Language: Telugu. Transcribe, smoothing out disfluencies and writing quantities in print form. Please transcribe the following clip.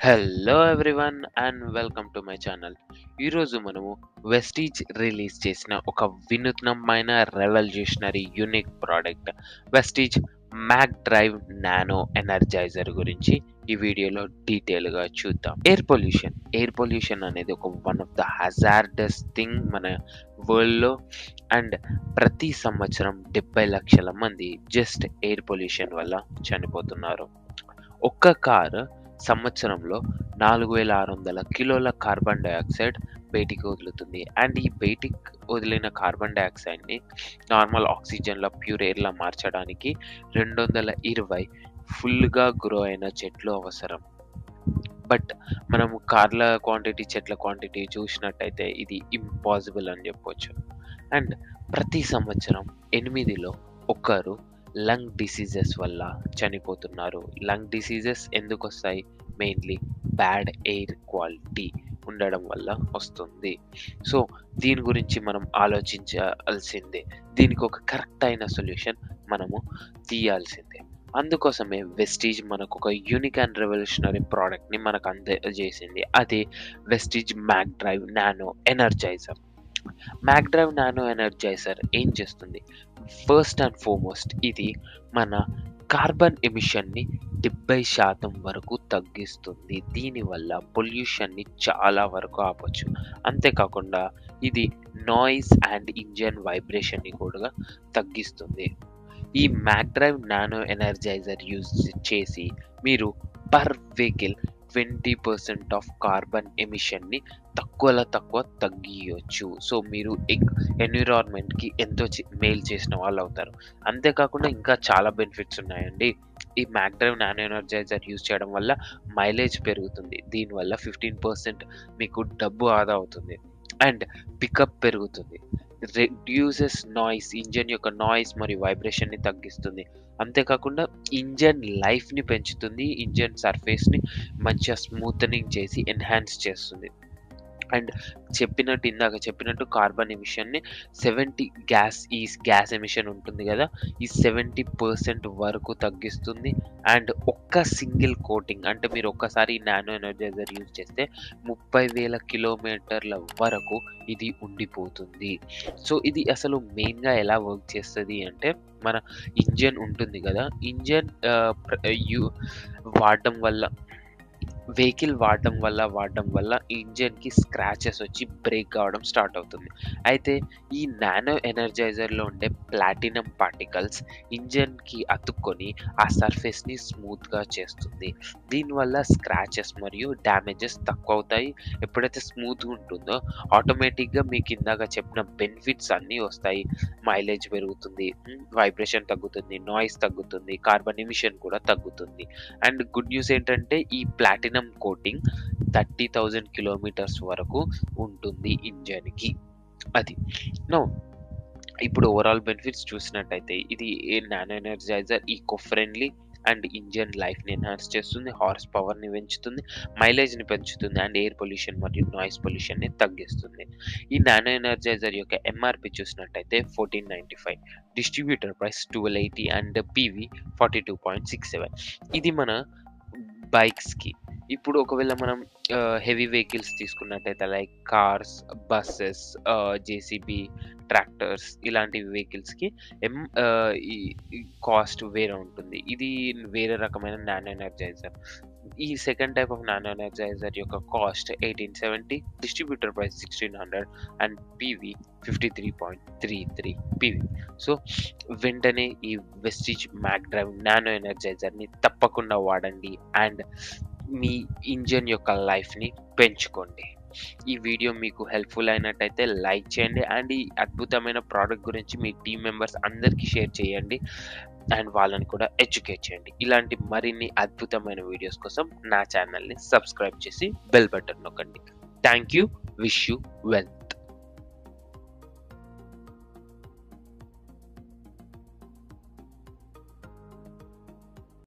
Hello everyone and welcome to my channel. ఈరోజు మనము వెస్టీజ్ రిలీజ్ చేసిన ఒక వినూత్నమైన revolutionary unique product Vestige Mac drive nano energizer గురించి ఈ వీడియోలో డీటెయిల్గా చూద్దాం. ఎయిర్ పొల్యూషన్ అనేది ఒక one of the hazardous thing మన వరల్డ్లో. అండ్ ప్రతి సంవత్సరం 70 లక్షల మంది జస్ట్ ఎయిర్ పొల్యూషన్ వల్ల చనిపోతున్నారు. ఒక్క కారు సంవత్సరంలో 4600 కిలోల కార్బన్ డయాక్సైడ్ బయటికి వదులుతుంది. అండ్ ఈ బయటికి వదిలిన కార్బన్ డయాక్సైడ్ని నార్మల్ ఆక్సిజన్లో ప్యూర్ ఎయిర్లా మార్చడానికి 220 ఫుల్గా గ్రో అయిన చెట్లు అవసరం. బట్ మనము కార్ల క్వాంటిటీ, చెట్ల క్వాంటిటీ చూసినట్టయితే ఇది ఇంపాసిబుల్ అని చెప్పొచ్చు. అండ్ ప్రతి సంవత్సరం 8లో ఒకరు లంగ్ డిసీజెస్ వల్ల చనిపోతున్నారు. లంగ్ డిసీజెస్ ఎందుకు వస్తాయి? మెయిన్లీ బ్యాడ్ ఎయిర్ క్వాలిటీ ఉండడం వల్ల వస్తుంది. సో దీని గురించి మనం ఆలోచించాల్సిందే. దీనికి ఒక కరెక్ట్ అయిన సొల్యూషన్ మనము తీయాల్సిందే. అందుకోసమే వెస్టీజ్ మనకు ఒక యూనిక్ అండ్ రెవల్యూషనరీ ప్రోడక్ట్ని మనకు అందజేసింది. అదే Vestige Mac drive nano energizer. Mac drive nano energizer ఏం చేస్తుంది? ఫస్ట్ అండ్ ఫార్మోస్ట్ ఇది మన కార్బన్ ఎమిషన్ని 70% వరకు తగ్గిస్తుంది. దీనివల్ల పొల్యూషన్ని చాలా వరకు ఆపొచ్చు. అంతేకాకుండా ఇది నాయిస్ అండ్ ఇంజన్ వైబ్రేషన్ని కూడా తగ్గిస్తుంది. ఈ mac drive nano energizer use చేసి మీరు పర్ వెహికల్ 20% ఆఫ్ కార్బన్ ఎమిషన్ని తక్కువ తగ్గియొచ్చు. సో మీరు ఎన్విరాన్మెంట్కి ఎంతో మేలు చేసిన వాళ్ళు అవుతారు. అంతేకాకుండా ఇంకా చాలా బెనిఫిట్స్ ఉన్నాయండి. ఈ mac drive nano energizer use చేయడం వల్ల మైలేజ్ పెరుగుతుంది. దీనివల్ల 15% మీకు డబ్బు ఆదా అవుతుంది. అండ్ పికప్ పెరుగుతుంది. రెడ్యూసెస్ నాయిస్, ఇంజన్ యొక్క నాయిస్ మరియు వైబ్రేషన్ని తగ్గిస్తుంది. అంతేకాకుండా ఇంజన్ లైఫ్ని పెంచుతుంది. ఇంజన్ సర్ఫేస్ని మంచిగా స్మూత్నింగ్ చేసి ఎన్హాన్స్ చేస్తుంది. అండ్ ఇందాక చెప్పినట్టు కార్బన్ ఎమిషన్ని 70 గ్యాస్ ఎమిషన్ ఉంటుంది కదా, ఈ 70% వరకు తగ్గిస్తుంది. అండ్ ఒక్క సింగిల్ కోటింగ్ అంటే మీరు ఒక్కసారి నానో ఎనర్జైజర్ యూజ్ చేస్తే 30,000 కిలోమీటర్ల వరకు ఇది ఉండిపోతుంది. సో ఇది అసలు మెయిన్గా ఎలా వర్క్ చేస్తుంది అంటే, మన ఇంజన్ ఉంటుంది కదా, ఇంజన్ వాడడం వల్ల, వెహికల్ వాడడం వల్ల ఇంజన్కి స్క్రాచెస్ వచ్చి బ్రేక్ కావడం స్టార్ట్ అవుతుంది. అయితే ఈ నానో ఎనర్జైజర్లో ఉండే ప్లాటినం పార్టికల్స్ ఇంజన్కి అతుక్కొని ఆ సర్ఫేస్ని స్మూత్గా చేస్తుంది. దీనివల్ల స్క్రాచెస్ మరియు డ్యామేజెస్ తక్కువ అవుతాయి. ఎప్పుడైతే స్మూత్గా ఉంటుందో ఆటోమేటిక్గా మీకు ఇందాక చెప్పిన బెనిఫిట్స్ అన్నీ వస్తాయి. మైలేజ్ పెరుగుతుంది, వైబ్రేషన్ తగ్గుతుంది, నాయిస్ తగ్గుతుంది, కార్బన్ ఎమిషన్ కూడా తగ్గుతుంది. అండ్ గుడ్ న్యూస్ ఏంటంటే ఈ ప్లాటినం కోటింగ్ 30,000 కిలోమీటర్స్ వరకు ఉంటుంది ఇంజన్కి. అది ఇప్పుడు ఓవరాల్ బెనిఫిట్స్ చూసినట్టయితే ఇది nano energizer eco friendly and engine లైఫ్ని ఎన్హాన్స్ చేస్తుంది, హార్స్ పవర్ని పెంచుతుంది, మైలేజ్ని పెంచుతుంది, అండ్ ఎయిర్ పొల్యూషన్ మరియు నాయిస్ పొల్యూషన్ని తగ్గిస్తుంది. ఈ నానో ఎనర్జైజర్ యొక్క ఎంఆర్పి చూసినట్టయితే 1495, డిస్ట్రిబ్యూటర్ ప్రైస్ 1280 అండ్ పీవీ 42.67. ఇది మన బైక్స్కి. ఇప్పుడు ఒకవేళ మనం హెవీ వెహికల్స్ తీసుకున్నట్టయితే like cars, buses, JCB, tractors ఇలాంటి వెహికల్స్కి ఈ కాస్ట్ వేరే ఉంటుంది. ఇది వేరే రకమైన నానో ఎనర్జైజర్. ఈ second type of nano energizer యొక్క cost 1870, distributor price 1600 and PV 53.33 PV. So వెంటనే ఈ వెస్టీజ్ మ్యాక్ డ్రైవ్ నానో ఎనర్జైజర్ని తప్పకుండా వాడండి అండ్ మీ ఇంజన్ యొక్క లైఫ్ని పెంచుకోండి. ఈ వీడియో మీకు హెల్ప్ఫుల్ అయినట్టయితే లైక్ చేయండి అండ్ ఈ అద్భుతమైన ప్రోడక్ట్ గురించి మీ టీమ్ మెంబర్స్ అందరికీ షేర్ చేయండి అండ్ వాళ్ళని కూడా ఎడ్యుకేట్ చేయండి. ఇలాంటి మరిన్ని అద్భుతమైన వీడియోస్ కోసం నా ఛానల్ని సబ్స్క్రైబ్ చేసి బెల్ బటన్ నొక్కండి. Thank you. Wish you well.